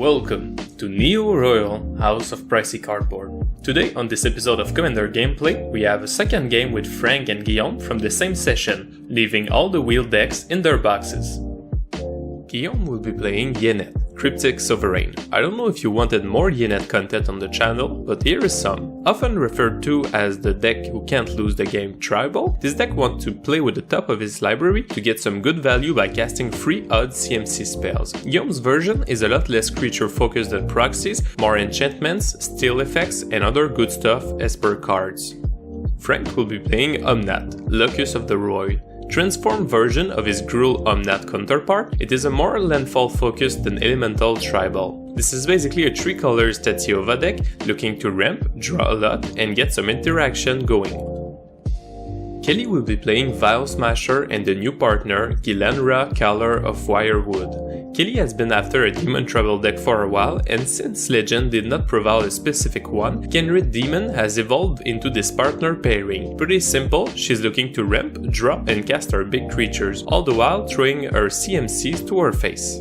Welcome to Neo Royal House of Pricey Cardboard. Today on this episode of Commander Gameplay, we have a second game with Frank and Guillaume from the same session, leaving all the wheel decks in their boxes. Guillaume will be playing Yennett, Cryptic Sovereign. I don't know if you wanted more Yennett content on the channel, but here is some. Often referred to as the deck who can't lose the game tribal, this deck wants to play with the top of his library to get some good value by casting free odd CMC spells. Guillaume's version is a lot less creature focused than Proxies, more enchantments, steal effects and other good stuff esper cards. Frank will be playing Omnath, Locus of the Roil. Transformed version of his Gruul Omnath counterpart, it is a more landfall focused than elemental tribal. This is basically a 3 colors Tatiova deck looking to ramp, draw a lot, and get some interaction going. Kelly will be playing VialSmasher and the new partner Gilanra, Caller of Wirewood. Kelly has been after a demon tribal deck for a while, and since Legend did not provide a specific one, Kenrid Demon has evolved into this partner pairing. Pretty simple, she's looking to ramp, draw and cast her big creatures, all the while throwing her CMCs to her face.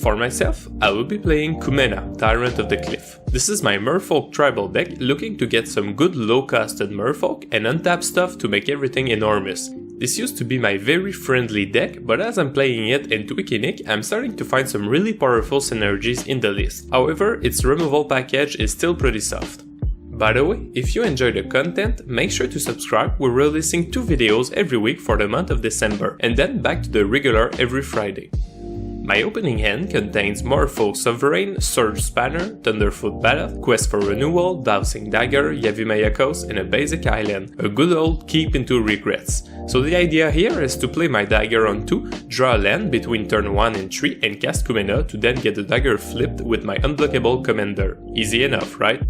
For myself, I will be playing Kumena, Tyrant of the Cliff. This is my merfolk tribal deck looking to get some good low-costed merfolk and untap stuff to make everything enormous. This used to be my very friendly deck, but as I'm playing it and tweaking it, I'm starting to find some really powerful synergies in the list. However, its removal package is still pretty soft. By the way, if you enjoy the content, make sure to subscribe. We're releasing 2 videos every week for the month of December, and then back to the regular every Friday. My opening hand contains Merfolk Sovereign, Surge Spanner, Thunderfoot Ballot, Quest for Renewal, Dowsing Dagger, Yavimaya and a basic island, a good old keep into regrets. So the idea here is to play my dagger on 2, draw a land between turn 1 and 3 and cast Kumena to then get the dagger flipped with my unblockable commander. Easy enough, right?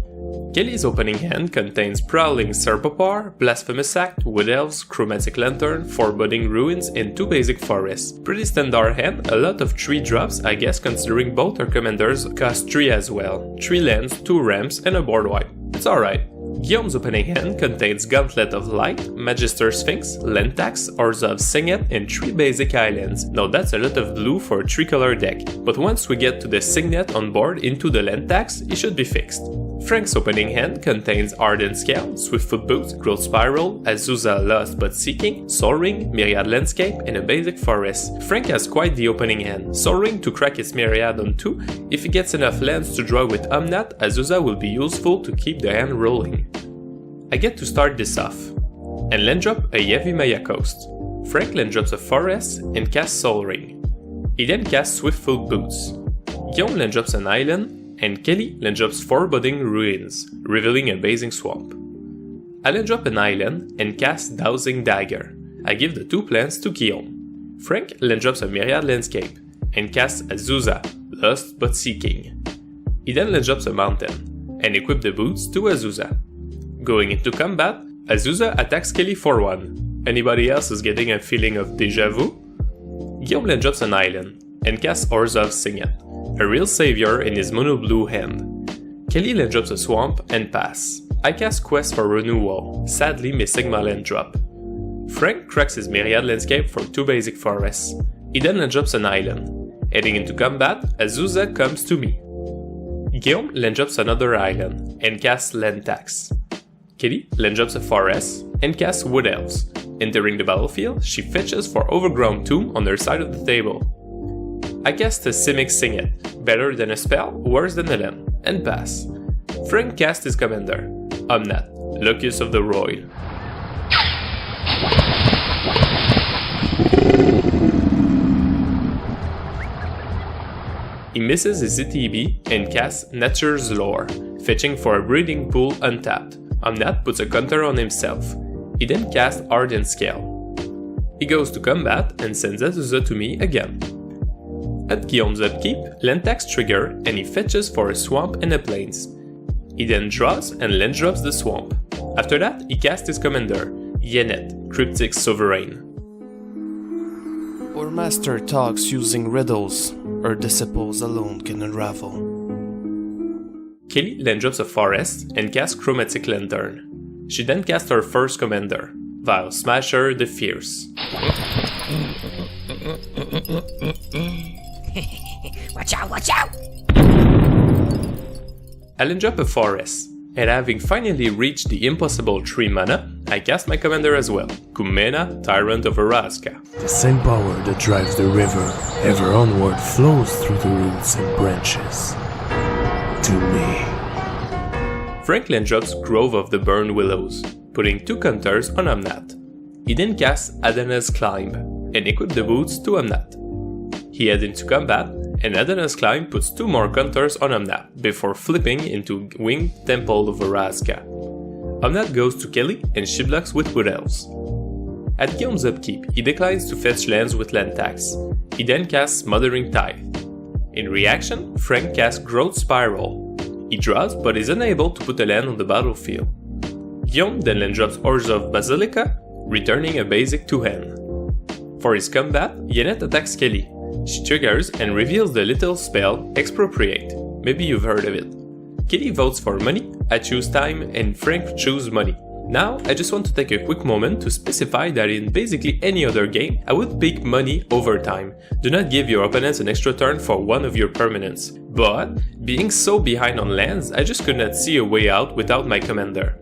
Kelly's opening hand contains Prowling Serpopar, Blasphemous Act, Wood Elves, Chromatic Lantern, Foreboding Ruins and 2 basic forests. Pretty standard hand, a lot of 3 drops I guess considering both our commanders cost 3 as well. 3 lands, 2 ramps and a board wipe. It's alright. Guillaume's opening hand contains Gauntlet of Light, Magister Sphinx, Land Tax, Orzhov Signet and 3 basic islands. Now that's a lot of blue for a 3-color deck, but once we get to the Signet on board into the Land Tax, it should be fixed. Frank's opening hand contains Ardent Scale, Swiftfoot Boots, Growth Spiral, Azusa Lost but Seeking, Sol Ring, Myriad Landscape and a basic forest. Frank has quite the opening hand. Sol Ring to crack its Myriad on 2, if he gets enough lands to draw with Omnath, Azusa will be useful to keep the hand rolling. I get to start this off, and land drop a Yavimaya Coast. Frank land drops a forest and casts Sol Ring. He then casts Swiftfoot Boots. Guillaume land drops an island, and Kelly land drops Foreboding Ruins, revealing a Basing Swamp. I land drop an island and cast Dowsing Dagger. I give the 2 plants to Guillaume. Frank land drops a Myriad Landscape and casts Azusa, Lost but Seeking. He then land drops a mountain and equip the boots to Azusa. Going into combat, Azusa attacks Kelly for 1. Anybody else is getting a feeling of déjà vu? Guillaume land drops an island and casts Orzhov Signet, a real savior in his mono blue hand. Kelly land drops a swamp and pass. I cast Quest for Renewal, sadly missing my land drop. Frank cracks his Myriad Landscape for 2 basic forests. He then land drops an island. Heading into combat, Azusa comes to me. Guillaume land drops another island and casts Land Tax. Kelly land drops a forest and casts Wood Elves. Entering the battlefield, she fetches for Overgrown Tomb on her side of the table. I cast a Simic Signet, better than a spell, worse than a land, and pass. Frank casts his commander, Omnath, Locus of the Roil. He misses his ETB and casts Nature's Lore, fetching for a breeding pool untapped. Omnath puts a counter on himself. He then casts Ardent Scale. He goes to combat and sends Azusa to me again. At Guillaume's upkeep, land tax trigger and he fetches for a swamp and a plains. He then draws and land drops the swamp. After that, he casts his commander, Yennett, Cryptic Sovereign. Our master talks using riddles, our disciples alone can unravel. Kelly land drops a forest and casts Chromatic Lantern. She then casts her first commander, VialSmasher the Fierce. Watch out, watch out! I land drop a forest, and having finally reached the impossible 3 mana, I cast my commander as well, Kumena, Tyrant of Araska. The same power that drives the river ever onward flows through the roots and branches. To me. Frank land drops Grove of the Burned Willows, putting 2 counters on Omnath. He then casts Adana's Climb, and equip the boots to Omnath. He heads into combat, and Adana's Climb puts 2 more counters on Omnath, before flipping into Winged Temple of Araska. Omnath goes to Kelly and she blocks with Wood Elves. At Guillaume's upkeep, he declines to fetch lands with land tax. He then casts Smothering Tithe. In reaction, Frank casts Growth Spiral. He draws but is unable to put a land on the battlefield. Guillaume then land drops Hordes of Basilica, returning a basic to hand. For his combat, Yennett attacks Kelly. She triggers and reveals the little spell Expropriate. Maybe you've heard of it. Kelly votes for money, I choose time, and Frank chooses money. Now, I just want to take a quick moment to specify that in basically any other game, I would pick money over time. Do not give your opponents an extra turn for one of your permanents. But, being so behind on lands, I just could not see a way out without my commander.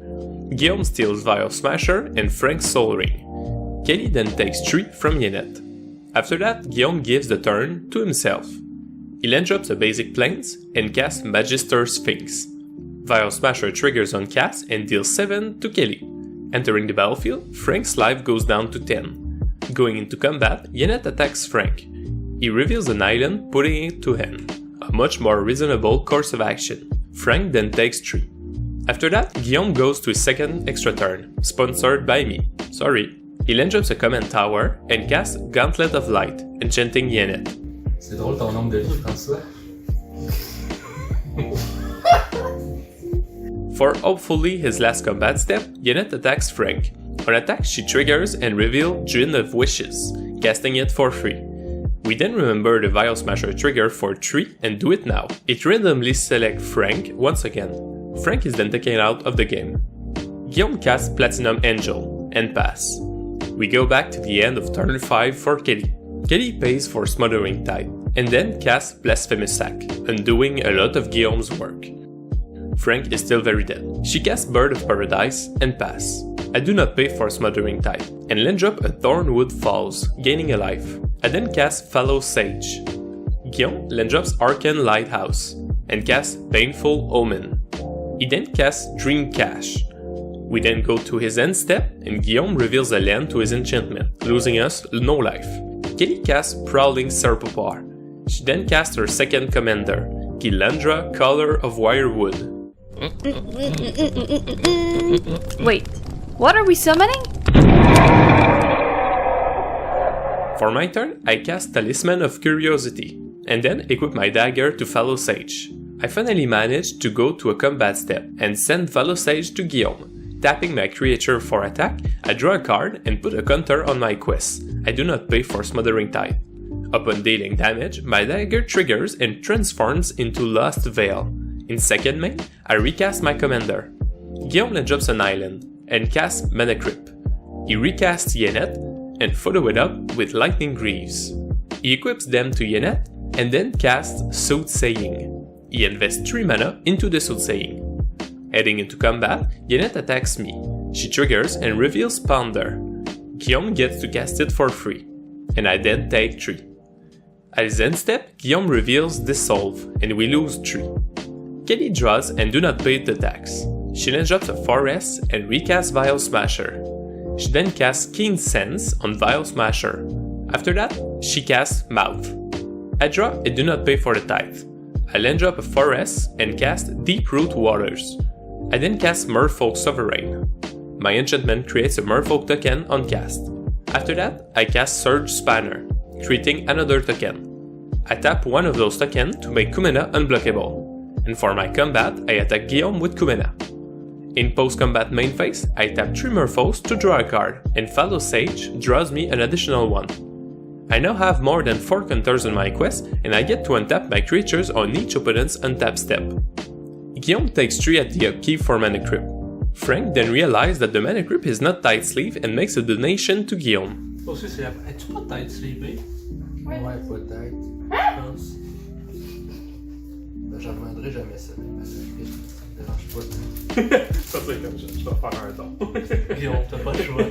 Guillaume steals VialSmasher and Frank's Soul Ring. Kelly then takes 3 from Yennett. After that, Guillaume gives the turn to himself. He land drops a basic Plains and casts Magister Sphinx. VialSmasher triggers on cast and deals 7 to Kelly. Entering the battlefield, Frank's life goes down to 10. Going into combat, Yennett attacks Frank. He reveals an island, putting it to hand. A much more reasonable course of action. Frank then takes 3. After that, Guillaume goes to his second extra turn, sponsored by me. Sorry. He land drops a command tower and casts Gauntlet of Light, enchanting Yennett. C'est drôle ton nombre de vie, François. For hopefully his last combat step, Yennett attacks Frank. On attack, she triggers and reveals Djinn of Wishes, casting it for free. We then remember the VialSmasher trigger for 3 and do it now. It randomly selects Frank once again. Frank is then taken out of the game. Guillaume casts Platinum Angel and pass. We go back to the end of turn 5 for Kelly. Kelly pays for Smothering Tithe and then casts Blasphemous Sack, undoing a lot of Guillaume's work. Frank is still very dead. She casts Bird of Paradise and pass. I do not pay for Smothering Tithe and land drop a Thornwood Falls, gaining a life. I then cast Fallow Sage. Guillaume land drops Arcane Lighthouse and casts Painful Omen. He then casts Dream Cache. We then go to his end step and Guillaume reveals a land to his enchantment, losing us no life. Kelly casts Prowling Serpopar. She then casts her second commander, Gilanra, Color of Wirewood. Wait, what are we summoning? For my turn, I cast Talisman of Curiosity, and then equip my dagger to Fallow Sage. I finally managed to go to a combat step and send Fallow Sage to Guillaume. Tapping my creature for attack, I draw a card and put a counter on my quest. I do not pay for Smothering Tithe. Upon dealing damage, my dagger triggers and transforms into Lost Veil. In second main, I recast my commander. Guillaume then drops an island and casts Mana Crypt. He recasts Yennett and follow it up with Lightning Greaves. He equips them to Yennett and then casts Soothsaying. He invests 3 mana into the Soothsaying. Heading into combat, Yennett attacks me. She triggers and reveals Ponder. Guillaume gets to cast it for free, and I then take 3. At his end step, Guillaume reveals Dissolve, and we lose 3. Kelly draws and do not pay the tax. She then drops a forest and recasts VialSmasher. She then casts Keen Sense on VialSmasher. After that, she casts Mouth. I draw and do not pay for the tithe. I then drop a forest and cast Deep Root Waters. I then cast Merfolk Sovereign. My enchantment creates a Merfolk token on cast. After that, I cast Surge Spanner, creating another token. I tap one of those tokens to make Kumena unblockable. And for my combat, I attack Guillaume with Kumena. In post-combat main phase, I tap 3 Merfolks to draw a card, and Fallow Sage draws me an additional one. I now have more than 4 counters on my quest, and I get to untap my creatures on each opponent's untap step. Guillaume takes 3 at the upkeep for Mana Crypt. Frank then realizes that the Mana Crypt is not tight sleeve and makes a donation to Guillaume. Aussi, c'est la... Es-tu pas tête sleevée? Ouais, peut-être. Je pense. J'en demanderai jamais ça. Ça me dérange pas. Ça c'est comme je vais faire un don. Guillaume, t'as pas le choix.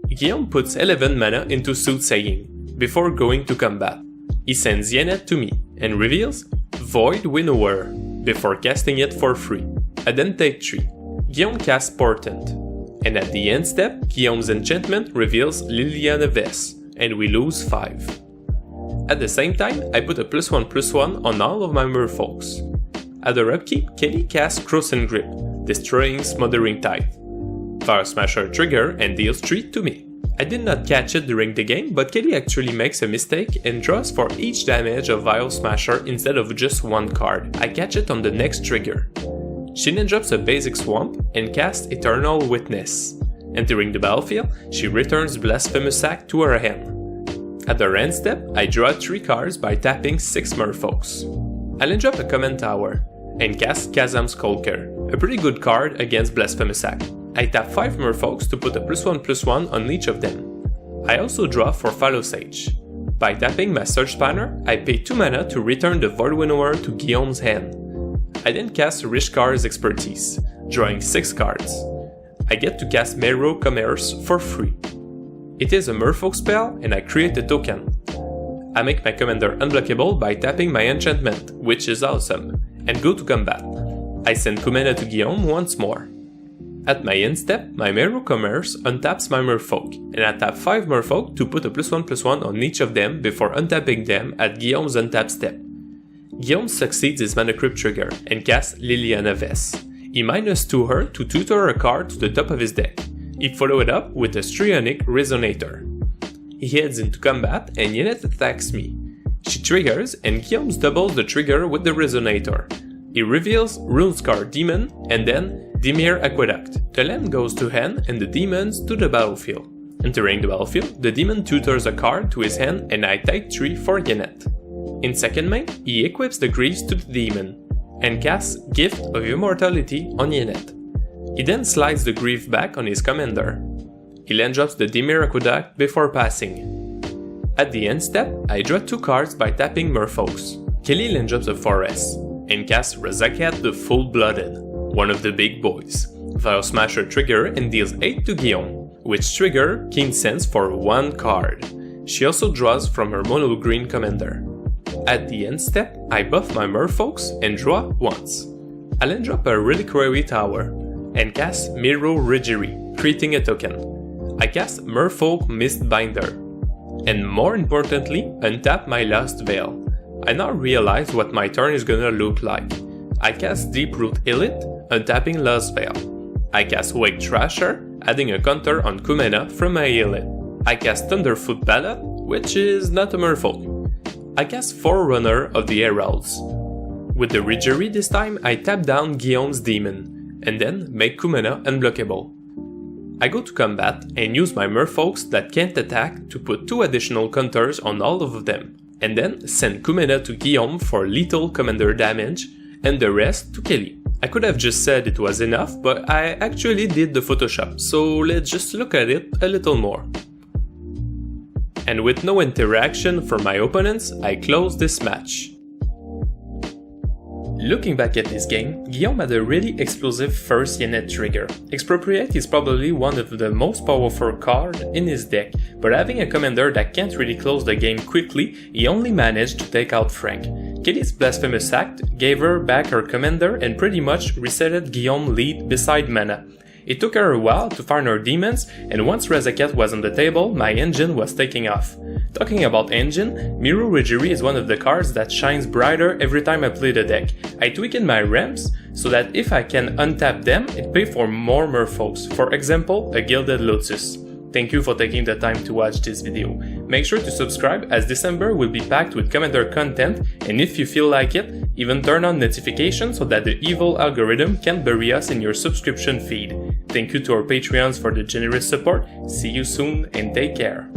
Guillaume puts 11 mana into Soothsaying before going to combat. He sends Yennett to me and reveals Void Winnower before casting it for free. I then take 3. Guillaume casts Portent. And at the end step, Guillaume's enchantment reveals Liliana Vess, and we lose 5. At the same time, I put a +1/+1 on all of my merfolks. At the upkeep, Kelly casts Crossen Grip, destroying Smothering Tithe. VialSmasher trigger and deals 3 to me. I did not catch it during the game, but Kelly actually makes a mistake and draws for each damage of VialSmasher instead of just one card. I catch it on the next trigger. She then drops a basic swamp and casts Eternal Witness. Entering the battlefield, she returns Blasphemous Act to her hand. At the end step, I draw 3 cards by tapping 6 merfolks. I then drop a Command Tower and cast Kazam Skulker, a pretty good card against Blasphemous Act. I tap 5 merfolks to put a +1/+1 on each of them. I also draw for Fallow Sage. By tapping my Search Spanner, I pay 2 mana to return the Void Winnower to Guillaume's hand. I then cast Rishkar's Expertise, drawing 6 cards. I get to cast Mero Commerce for free. It is a merfolk spell and I create a token. I make my commander unblockable by tapping my enchantment, which is awesome, and go to combat. I send Kumena to Guillaume once more. At my end step, my Mero Commerce untaps my merfolk, and I tap 5 merfolk to put a +1/+1 on each of them before untapping them at Guillaume's untap step. Guillaume succeeds his Mana Crypt trigger and casts Liliana Vess. He -2 her to tutor a card to the top of his deck. He followed it up with a Strionic Resonator. He heads into combat and Yennett attacks me. She triggers and Guillaume doubles the trigger with the Resonator. He reveals Runescar Demon and then Dimir Aqueduct. The land goes to hand and the demons to the battlefield. Entering the battlefield, the demon tutors a card to his hand and I take 3 for Yennett. In second main, he equips the Greaves to the demon and casts Gift of Immortality on Yennett. He then slides the Greave back on his commander. He then drops the Dimir Aqueduct before passing. At the end step, I draw 2 cards by tapping merfolks. Kelly then drops a Forest and casts Razakat the Full-Blooded, one of the big boys. VialSmasher trigger and deals 8 to Guillaume, which trigger Keen Sense for 1 card. She also draws from her mono green commander. At the end step, I buff my merfolks and draw once. I then drop a Reliquary Tower and cast Miro Ridgery, creating a token. I cast Merfolk Mistbinder, and more importantly, untap my Lost Veil. I now realize what my turn is gonna look like. I cast Deeproot Elite, untapping Lost Veil. I cast Wake Thrasher, adding a counter on Kumena from my Elite. I cast Thunderfoot Ballad, which is not a merfolk. I cast Forerunner of the Heralds. With the Ridgery this time, I tap down Guillaume's Demon, and then make Kumena unblockable. I go to combat and use my merfolks that can't attack to put 2 additional counters on all of them, and then send Kumena to Guillaume for lethal commander damage, and the rest to Kelly. I could have just said it was enough, but I actually did the Photoshop, so let's just look at it a little more. And with no interaction from my opponents, I close this match. Looking back at this game, Guillaume had a really explosive first Yennett trigger. Expropriate is probably one of the most powerful cards in his deck, but having a commander that can't really close the game quickly, he only managed to take out Frank. Kelly's Blasphemous Act gave her back her commander and pretty much resetted Guillaume's lead beside mana. It took her a while to find her demons, and once Razakat was on the table, my engine was taking off. Talking about engine, Miro Ridgery is one of the cards that shines brighter every time I play the deck. I tweak in my ramps so that if I can untap them, it pays for more merfolks, for example, a Gilded Lotus. Thank you for taking the time to watch this video. Make sure to subscribe as December will be packed with commander content, and if you feel like it, even turn on notifications so that the evil algorithm can't bury us in your subscription feed. Thank you to our Patreons for the generous support. See you soon and take care.